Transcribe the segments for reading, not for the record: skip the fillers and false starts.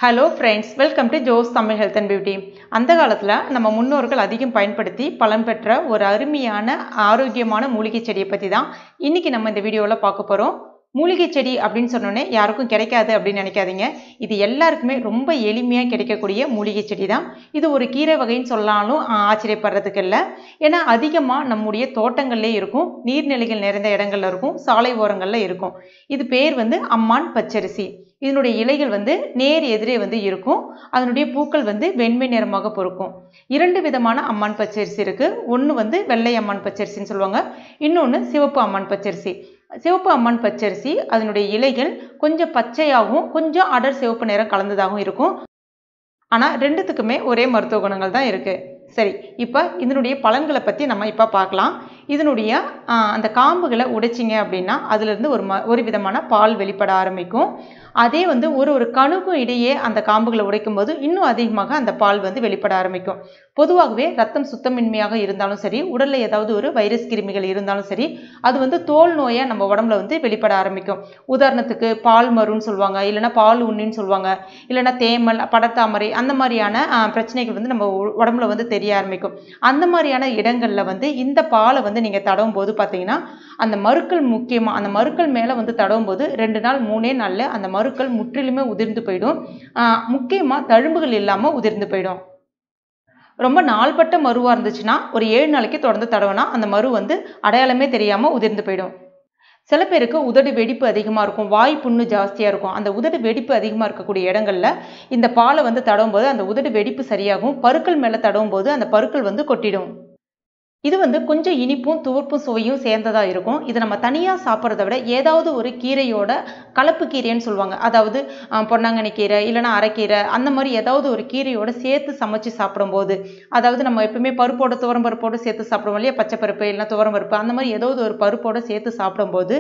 Hello friends, welcome to Jo's Tamil health and beauty. அந்த காலத்தில் நம்ம முன்னோர்கள் அதிகம் பயன்படுத்தி பலன் பெற்ற ஒரு அருமையான ஆரோக்கியமான மூலிகை செடியை பற்றி தான் இன்றைக்கி நம்ம இந்த வீடியோவில் பார்க்க போகிறோம். மூலிகை செடி அப்படின்னு சொன்னோன்னே யாருக்கும் கிடைக்காது அப்படின்னு நினைக்காதீங்க. இது எல்லாருக்குமே ரொம்ப எளிமையாக கிடைக்கக்கூடிய மூலிகை செடி தான். இது ஒரு கீரை வகைன்னு சொல்லலாலும் ஆச்சரியப்படுறதுக்கு இல்லை. ஏன்னா அதிகமாக நம்முடைய தோட்டங்கள்லேயே இருக்கும், நீர்நிலைகள் நிறைந்த இடங்கள்ல இருக்கும், சாலை ஓரங்களில் இருக்கும். இது பேர் அம்மான் பச்சரிசி. இதனுடைய இலைகள் நேர் எதிரே இருக்கும். அதனுடைய பூக்கள் வெண்மை நிறமாக பொறுக்கும். இரண்டு விதமான அம்மான் பச்சரிசி இருக்கு. ஒன்று வெள்ளை அம்மான் பச்சரிசின்னு சொல்லுவாங்க, இன்னொன்று சிவப்பு அம்மான் பச்சரிசி. சிவப்பு அம்மான் பச்சரிசி அதனுடைய இலைகள் கொஞ்சம் பச்சையாகவும் கொஞ்சம் அடர் சிவப்பு நிறம் கலந்ததாகவும் இருக்கும். ஆனால் ரெண்டுத்துக்குமே ஒரே மருத்துவ குணங்கள் தான் இருக்கு. சரி, இப்போ இதனுடைய பலன்களை பற்றி நம்ம இப்போ பார்க்கலாம். இதனுடைய அந்த காம்புகளை உடைச்சிங்க அப்படின்னா அதிலிருந்து ஒரு விதமான பால் வெளிப்பட ஆரம்பிக்கும். அதே ஒரு கணுக்கும் இடையே அந்த காம்புகளை உடைக்கும் போது இன்னும் அதிகமாக அந்த பால் வெளிப்பட ஆரம்பிக்கும். பொதுவாகவே ரத்தம் சுத்தமின்மையாக இருந்தாலும் சரி, உடலில் ஏதாவது ஒரு வைரஸ் கிருமிகள் இருந்தாலும் சரி, அது தோல் நோயை நம்ம உடம்புல வெளிப்பட ஆரம்பிக்கும். உதாரணத்துக்கு பால் மருன்னு சொல்லுவாங்க, இல்லைனா பால் உண்ணின்னு சொல்லுவாங்க, இல்லைனா தேமல், படத்தாமரை, அந்த மாதிரியான பிரச்சனைகள் நம்ம உடம்புல தெரிய ஆரம்பிக்கும். அந்த மாதிரியான இடங்கள்ல இந்த பாலை நீங்கள் தடவும் போது பார்த்தீங்கன்னா அந்த மருக்கள், முக்கியமாக அந்த மருக்கள் மேலே தடவும் போது 2 நாள் 3 நாளில் அந்த மருக்கள் முற்றிலுமே உதிர்ந்து போயிடும். முக்கியமாக தழும்புகள் இல்லாமல் உதிர்ந்து போயிடும். ரொம்ப நாள்பட்ட மருவாக இருந்துச்சுன்னா ஒரு 7 நாளைக்கு தொடர்ந்து தடவினா அந்த மரு அடையாளமே தெரியாமல் உதிர்ந்து போயிடும். சில பேருக்கு உதடு வெடிப்பு அதிகமாக இருக்கும், வாய் புண்ணு ஜாஸ்தியாக இருக்கும். அந்த உதடு வெடிப்பு அதிகமாக இருக்கக்கூடிய இடங்கள்ல இந்த பாலை தடவும் போது அந்த உதடு வெடிப்பு சரியாகும். பருக்கள் மேலே தடவும் போது அந்த பருக்கள் கொட்டிடும். இது கொஞ்சம் இனிப்பும் துவர்ப்பும் சுவையும் சேர்ந்ததாக இருக்கும். இது நம்ம தனியாக சாப்பிட்றத விட ஏதாவது ஒரு கீரையோட கலப்பு கீரைன்னு சொல்லுவாங்க, அதாவது பொன்னாங்கண்ணி கீரை இல்லைனா அரைக்கீரை, அந்த மாதிரி ஏதாவது ஒரு கீரையோட சேர்த்து சமைச்சு சாப்பிடும்போது, அதாவது நம்ம எப்பவுமே பருப்போட துவரம் பருப்போடு சேர்த்து சாப்பிடுவோம் இல்லையா, பச்சை பருப்பு இல்லைனா துவரம் பருப்பு, அந்த மாதிரி ஏதாவது ஒரு பருப்போடு சேர்த்து சாப்பிடும்போது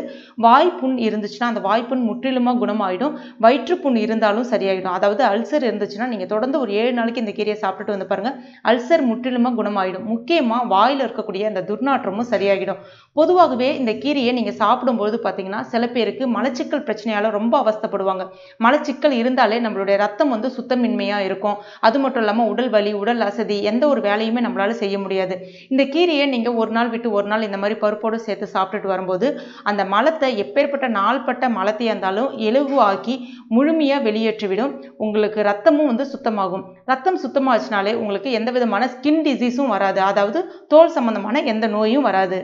வாய்ப்புண் இருந்துச்சுன்னா அந்த வாய்ப்புண் முற்றிலுமாக குணமாயிடும். வயிற்றுப்புண் இருந்தாலும் சரியாயிடும். அதாவது அல்சர் இருந்துச்சுன்னா நீங்கள் தொடர்ந்து ஒரு 7 நாளைக்கு இந்த கீரையை சாப்பிட்டுட்டு பாருங்கள், அல்சர் முற்றிலுமாக குணமாயிடும். முக்கியமாக வாயில் இருக்கக்கூடிய அந்த துர்நாற்றமும் சரியாகிடும். பொதுவாகவே இந்த கீரையை நீங்க சாப்பிடும்போது பாத்தீங்கன்னா சில பேருக்கு மலச்சிக்கல் பிரச்சனையால ரொம்ப அவஸ்தைப்படுவாங்க. மலச்சிக்கல் இருந்தாலே நம்மளுடைய ரத்தம் சுத்தமின்மையா இருக்கும். அது மட்டும் இல்லாம உடல் வலி, உடல் அசதி, எந்த ஒரு வேலையுமே நம்மளால செய்ய முடியாது. இந்த கீரையை நீங்க ஒரு நாள் விட்டு ஒரு நாள் இந்த மாதிரி பருப்போடு சேர்த்து சாப்பிட்டுட்டு வரும்போது அந்த மலத்தை, எப்பேற்பட்ட நாள்பட்ட மலத்தையா இருந்தாலும் இலகுவாக்கி முழுமையா வெளியேற்றிவிடும். உங்களுக்கு ரத்தமும் சுத்தமாகும். ரத்தம் சுத்தமாச்சுனாலே உங்களுக்கு எந்த விதமான ஸ்கின் டிசீஸும் வராது, அதாவது தோல் சம்பந்தமான எந்த நோயும் வராது.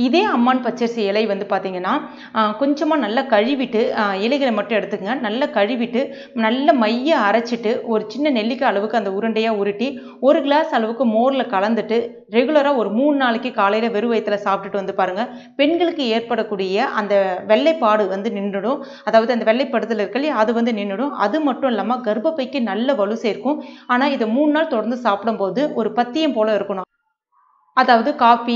இதே அம்மான் பச்சரிசி இலை பார்த்தீங்கன்னா கொஞ்சமாக நல்லா கழுவிட்டு, இலைகளை மட்டும் எடுத்துக்கங்க, நல்லா கழுவிட்டு நல்ல மைய அரைச்சிட்டு ஒரு சின்ன நெல்லிக்காய் அளவுக்கு அந்த உருண்டையாக உருட்டி 1 கிளாஸ் அளவுக்கு மோரில் கலந்துட்டு ரெகுலராக ஒரு 3 நாளைக்கு காலையில் வெறும் வயிற்றில் சாப்பிட்டுட்டு பாருங்கள். பெண்களுக்கு ஏற்படக்கூடிய அந்த வெள்ளைப்பாடு நின்றுடும். அதாவது அந்த வெள்ளைப்படுதல் இருக்கு இல்லையா, அது நின்றுடும். அது மட்டும் இல்லாமல் கர்ப்பப்பைக்கு நல்ல வலு சேர்க்கும். ஆனால் இதை 3 நாள் தொடர்ந்து சாப்பிடும்போது ஒரு பத்தியம் போல இருக்கணும். அதாவது காஃபி,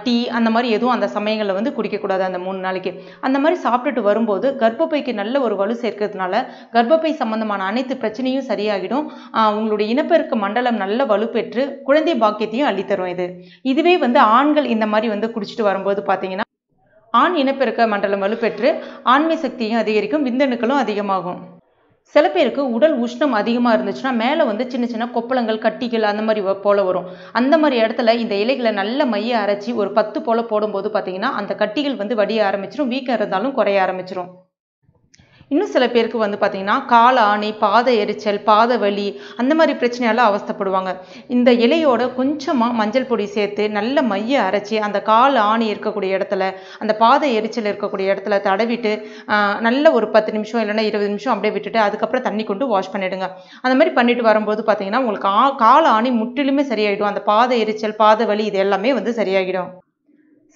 டீ அந்த மாதிரி எதுவும் அந்த சமயங்களில் குடிக்கக்கூடாது அந்த 3 நாளைக்கு. அந்த மாதிரி சாப்பிட்டுட்டு வரும்போது கர்ப்பப்பைக்கு நல்ல ஒரு வலு சேர்க்கறதுனால கர்ப்பப்பை சம்பந்தமான அனைத்து பிரச்சனையும் சரியாகிடும். உங்களுடைய இனப்பெருக்க மண்டலம் நல்ல வலுப்பெற்று குழந்தை பாக்கியத்தையும் அள்ளித்தரும். இதுவே ஆண்கள் இந்த மாதிரி குடிச்சிட்டு வரும்போது பார்த்தீங்கன்னா ஆண் இனப்பெருக்க மண்டலம் வலுப்பெற்று ஆண்மை சக்தியும் அதிகரிக்கும், விந்தணுக்களும் அதிகமாகும். சில பேருக்கு உடல் உஷ்ணம் அதிகமாக இருந்துச்சுன்னா மேலே சின்ன சின்ன கொப்பளங்கள், கட்டிகள் அந்த மாதிரி போல வரும். அந்த மாதிரி இடத்துல இந்த இலைகளை நல்ல மைய அரைச்சி ஒரு 10 போல போடும்போது பார்த்தீங்கன்னா அந்த கட்டிகள் வடிய ஆரம்பிச்சிடும், வீக்கம் இருந்தாலும் குறைய ஆரம்பிச்சிடும். இன்னும் சில பேருக்கு பார்த்தீங்கன்னா கால் ஆணி, பாத எரிச்சல், பாத வலி, அந்த மாதிரி பிரச்சனையால அவஸ்தைப்படுவாங்க. இந்த இலையோட கொஞ்சமாக மஞ்சள் பொடி சேர்த்து நல்ல மைய அரைச்சி அந்த கால் ஆணி இருக்கக்கூடிய இடத்துல, அந்த பாத எரிச்சல் இருக்கக்கூடிய இடத்துல தடவிட்டு நல்ல ஒரு 10 நிமிஷம் இல்லைன்னா 20 நிமிஷம் அப்படியே விட்டுட்டு அதுக்கப்புறம் தண்ணி கொண்டு வாஷ் பண்ணிடுங்க. அந்த மாதிரி பண்ணிட்டு வரும்போது பார்த்தீங்கன்னா உங்களுக்கு கால் ஆணி முற்றிலுமே சரியாயிடும். அந்த பாத எரிச்சல், பாத வலி இது எல்லாமே சரியாகிடும்.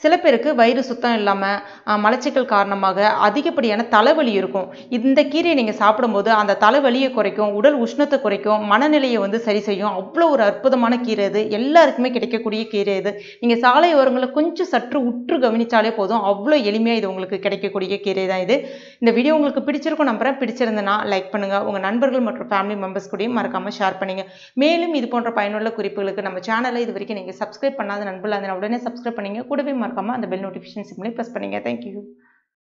சில பேருக்கு வயிறு சுத்தம் இல்லாமல் மலச்சிக்கல் காரணமாக அதிகப்படியான தலைவலி இருக்கும். இந்த கீரையை நீங்கள் சாப்பிடும்போது அந்த தலைவலியை குறைக்கும், உடல் உஷ்ணத்தை குறைக்கும், மனநிலையை சரி செய்யும். அவ்வளோ ஒரு அற்புதமான கீரை இது. எல்லாருக்குமே கிடைக்கக்கூடிய கீரை இது. நீங்கள் சாலை ஓரங்களில் கொஞ்சம் சற்று உற்று கவனித்தாலே போதும், அவ்வளோ எளிமையாக இது உங்களுக்கு கிடைக்கக்கூடிய கீரை தான் இது. இந்த வீடியோ உங்களுக்கு பிடிச்சிருக்கும் நம்புறேன். பிடிச்சிருந்தனா லைக் பண்ணுங்கள், உங்கள் நண்பர்கள் மற்றும் ஃபேமிலி மெம்பர்ஸ் கூடயும் மறக்காமல் ஷேர் பண்ணுங்கள். மேலும் இது போன்ற பயனுள்ள குறிப்புகளுக்கு நம்ம சேனலை இது வரைக்கும் நீங்கள் சப்ஸ்கிரைப் பண்ணாத நண்பர்கள் அதனால் உடனே சப்ஸ்கிரைப் பண்ணிங்க. கூடவே மறக்காம அந்த பெல் நோட்டிஃபிகேஷன் சிம்லையும் ப்ரெஸ் பண்ணுங்க. தேங்க்யூ.